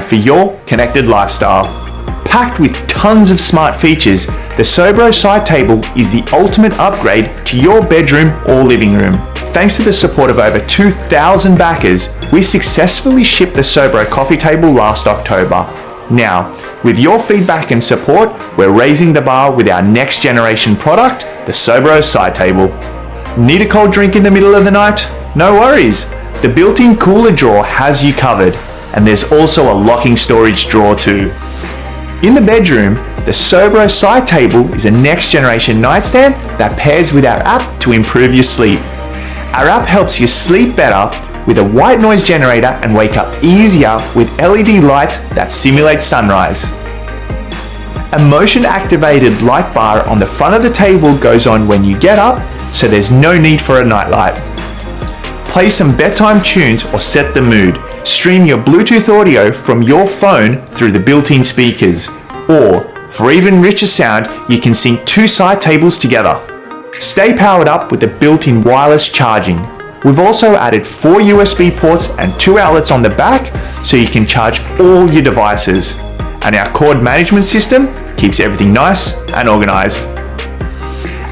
for your connected lifestyle. Packed with tons of smart features, the Sobro side table is the ultimate upgrade to your bedroom or living room. Thanks to the support of over 2,000 backers, we successfully shipped the Sobro coffee table last October. Now, with your feedback and support, we're raising the bar with our next generation product, the Sobro side table. Need a cold drink in the middle of the night? No worries. The built-in cooler drawer has you covered, and there's also a locking storage drawer too. In the bedroom, the Sobro side table is a next generation nightstand that pairs with our app to improve your sleep. Our app helps you sleep better with a white noise generator and wake up easier with LED lights that simulate sunrise. A motion activated light bar on the front of the table goes on when you get up, so there's no need for a nightlight. Play some bedtime tunes or set the mood. Stream your Bluetooth audio from your phone through the built-in speakers. Or, for even richer sound, you can sync two side tables together. Stay powered up with the built-in wireless charging. We've also added 4 USB ports and 2 outlets on the back so you can charge all your devices. And our cord management system keeps everything nice and organized.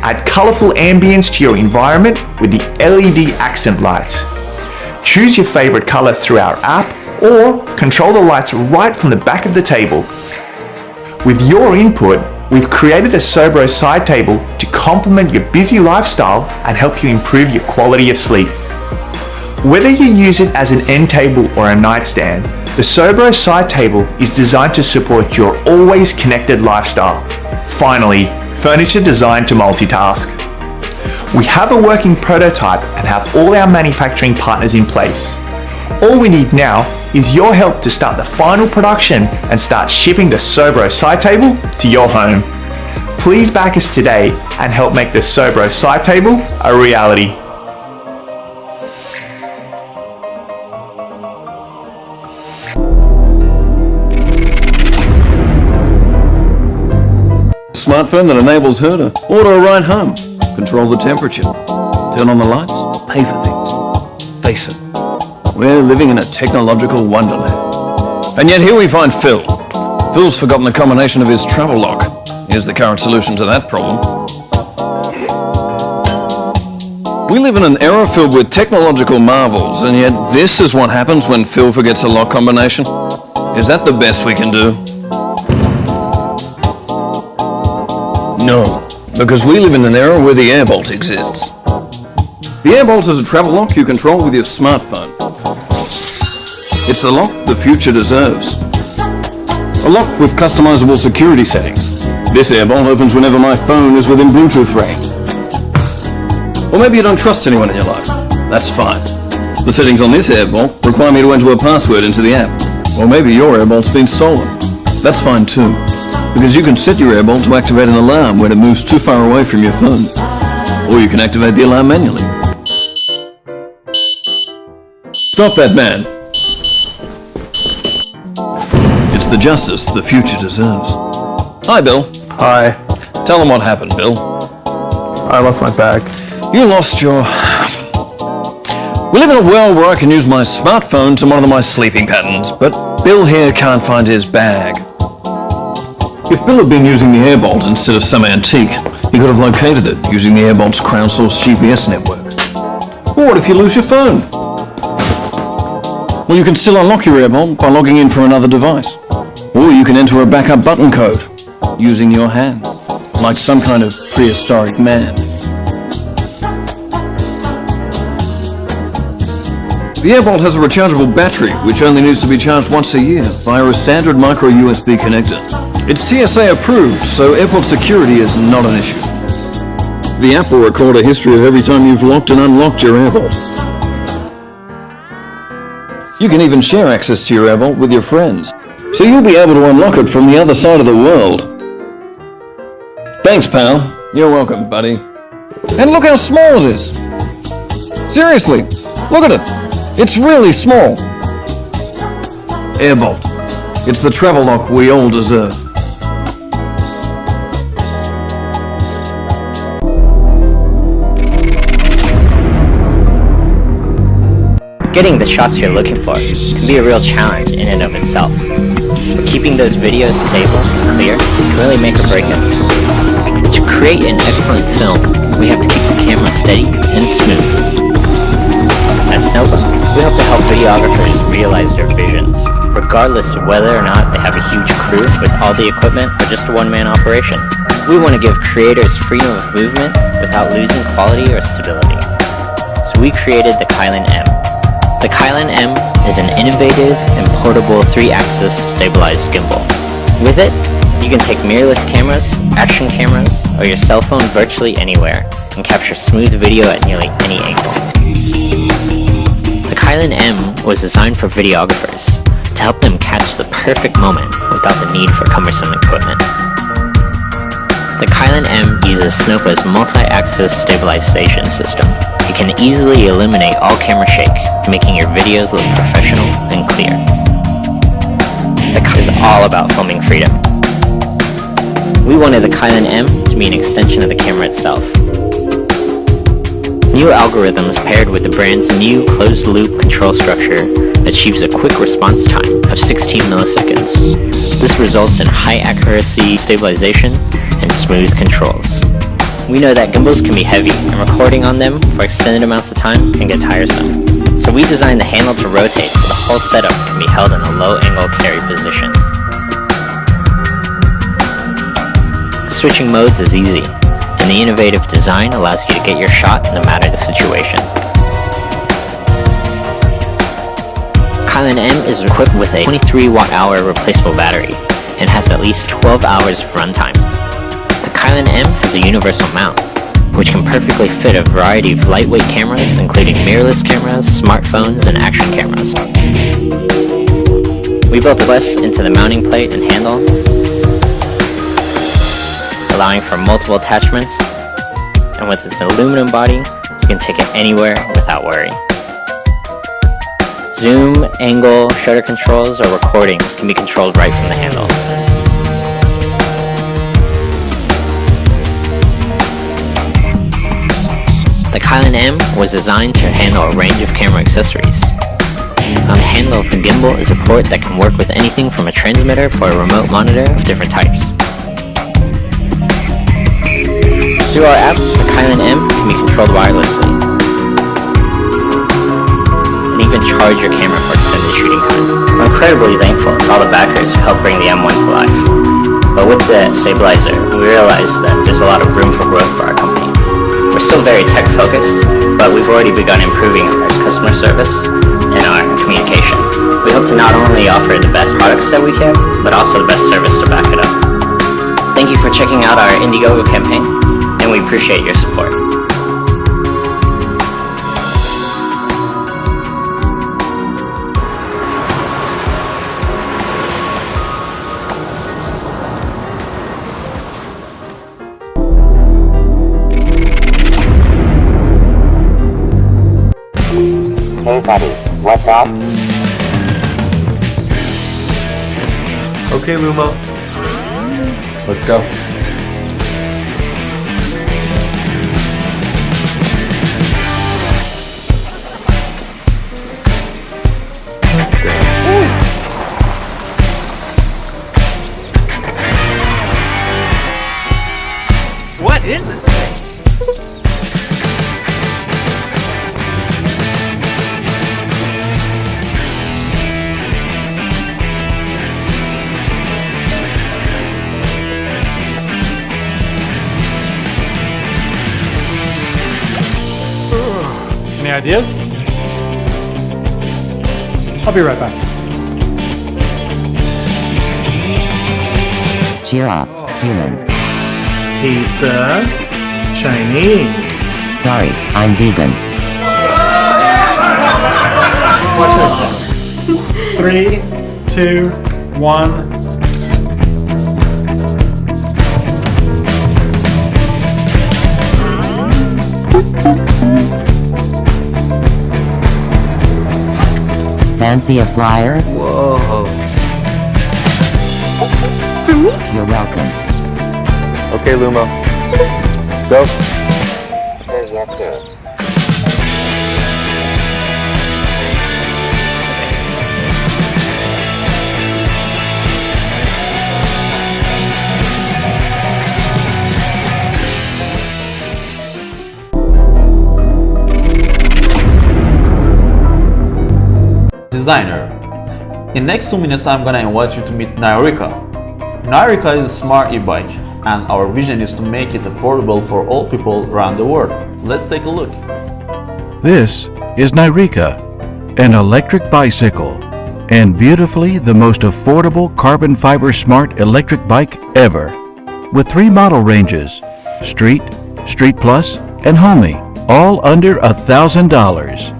Add colorful ambience to your environment with the LED accent lights. Choose your favorite color through our app or control the lights right from the back of the table. With your input, we've created the Sobro side table to complement your busy lifestyle and help you improve your quality of sleep. Whether you use it as an end table or a nightstand, the Sobro side table is designed to support your always connected lifestyle. Finally, furniture designed to multitask. We have a working prototype and have all our manufacturing partners in place. All we need now is your help to start the final production and start shipping the Sobro side table to your home. Please back us today and help make the Sobro side table a reality. Smartphone that enables her to order a ride home, control the temperature, turn on the lights, pay for things. Face it, we're living in a technological wonderland. And yet here we find Phil. Phil's forgotten the combination of his travel lock. Here's the current solution to that problem. We live in an era filled with technological marvels, and yet this is what happens when Phil forgets a lock combination. Is that the best we can do? No, because we live in an era where the airbolt exists. The airbolt is a travel lock you control with your smartphone. It's the lock the future deserves. A lock with customizable security settings. This airbolt opens whenever my phone is within Bluetooth range. Or maybe you don't trust anyone in your life. That's fine. The settings on this airbolt require me to enter a password into the app. Or maybe your airbolt's been stolen. That's fine too, because you can set your airbolt to activate an alarm when it moves too far away from your phone. Or you can activate the alarm manually. Stop that man. It's the justice the future deserves. Hi, Bill. Hi. Tell them what happened, Bill. I lost my bag. You lost your... We live in a world where I can use my smartphone to monitor my sleeping patterns, but Bill here can't find his bag. If Bill had been using the airbolt instead of some antique, he could have located it using the airbolt's crowdsourced GPS network. Or what if you lose your phone? Well, you can still unlock your airbolt by logging in from another device. Or you can enter a backup button code using your hands, like some kind of prehistoric man. The airbolt has a rechargeable battery, which only needs to be charged once a year via a standard micro USB connector. It's TSA approved, so airport security is not an issue. The app will record a history of every time you've locked and unlocked your airbolt. You can even share access to your airbolt with your friends, so you'll be able to unlock it from the other side of the world. Thanks, pal. You're welcome, buddy. And look how small it is. Seriously, look at it. It's really small. Airbolt. It's the travel lock we all deserve. Getting the shots you're looking for can be a real challenge in and of itself. But keeping those videos stable and clear can really make or break it. To create an excellent film, we have to keep the camera steady and smooth. At Snowball, we hope to help videographers realize their visions, regardless of whether or not they have a huge crew with all the equipment or just a one-man operation. We want to give creators freedom of movement without losing quality or stability. So we created the Kylin M. The Kylin M is an innovative and portable 3-axis stabilized gimbal. With it, you can take mirrorless cameras, action cameras, or your cell phone virtually anywhere and capture smooth video at nearly any angle. The Kylin M was designed for videographers to help them catch the perfect moment without the need for cumbersome equipment. The Kylin M uses Snowpa's multi-axis stabilization system. It can easily eliminate all camera shake, making your videos look professional and clear. The Kylin is all about filming freedom. We wanted the Kylin M to be an extension of the camera itself. New algorithms paired with the brand's new closed-loop control structure achieves a quick response time of 16 milliseconds. This results in high-accuracy stabilization and smooth controls. We know that gimbals can be heavy, and recording on them for extended amounts of time can get tiresome. So we designed the handle to rotate so the whole setup can be held in a low-angle carry position. Switching modes is easy, and the innovative design allows you to get your shot no matter the situation. Kylin M is equipped with a 23 watt-hour replaceable battery and has at least 12 hours of runtime. The Kylin M has a universal mount, which can perfectly fit a variety of lightweight cameras, including mirrorless cameras, smartphones, and action cameras. We built a glass into the mounting plate and handle, allowing for multiple attachments, and with its aluminum body, you can take it anywhere without worry. Zoom, angle, shutter controls, or recording can be controlled right from the handle. The Kylin M was designed to handle a range of camera accessories. On the handle of the gimbal is a port that can work with anything from a transmitter for a remote monitor of different types. Through our app, the Kylin M can be controlled wirelessly, and even charge your camera for extended shooting time. We're incredibly thankful to all the backers who helped bring the M1 to life. But with the stabilizer, we realized that there's a lot of room for growth for our company. We're still very tech-focused, but we've already begun improving our customer service and our communication. We hope to not only offer the best products that we can, but also the best service to back it up. Thank you for checking out our Indiegogo campaign, and we appreciate your support. Hey buddy, what's up? Okay, Lumo. Let's go. What is this thing? Any ideas? I'll be right back. Cheer up, humans. Pizza. Chinese. Sorry, I'm vegan. Watch this. 3, 2, 1. Fancy a flyer? Whoa. You're welcome. Okay, Lumo. Go. Sir, yes, sir. designer. In next 2 minutes I'm gonna invite you to meet Marika. Marika is a smart e-bike, and our vision is to make it affordable for all people around the world. Let's take a look. This is Marika, an electric bicycle, and beautifully the most affordable carbon fiber smart electric bike ever. With 3 model ranges, Street, Street Plus, and Homey, all under $1,000.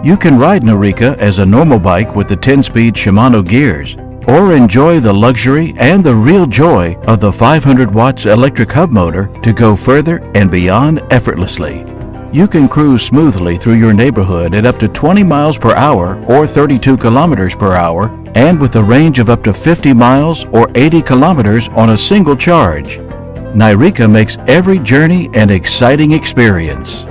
You can ride Marika as a normal bike with the 10-speed Shimano gears, or enjoy the luxury and the real joy of the 500 watts electric hub motor to go further and beyond effortlessly. You can cruise smoothly through your neighborhood at up to 20 miles per hour or 32 kilometers per hour, and with a range of up to 50 miles or 80 kilometers on a single charge. Marika makes every journey an exciting experience.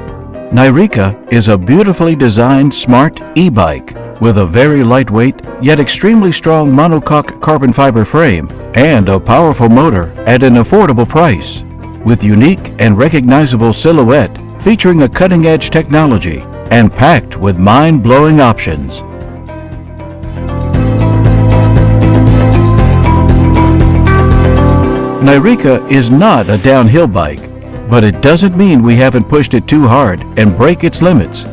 Marika is a beautifully designed smart e-bike with a very lightweight yet extremely strong monocoque carbon fiber frame and a powerful motor at an affordable price, with unique and recognizable silhouette featuring a cutting-edge technology and packed with mind-blowing options. Marika is not a downhill bike, but it doesn't mean we haven't pushed it too hard and break its limits.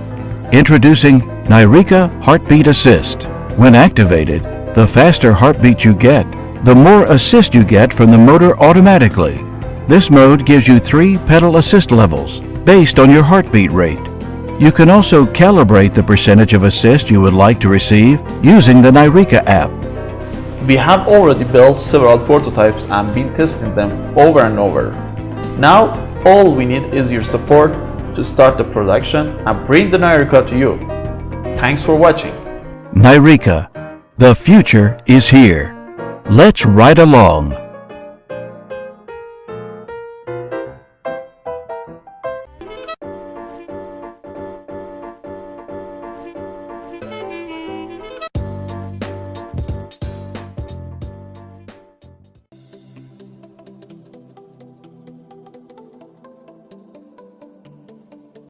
Introducing Marika Heartbeat Assist. When activated, the faster heartbeat you get, the more assist you get from the motor automatically. This mode gives you 3 pedal assist levels based on your heartbeat rate. You can also calibrate the percentage of assist you would like to receive using the Marika app. We have already built several prototypes and been testing them over and over. Now, all we need is your support to start the production and bring the Marika to you. Thanks for watching. Marika, the future is here. Let's ride along.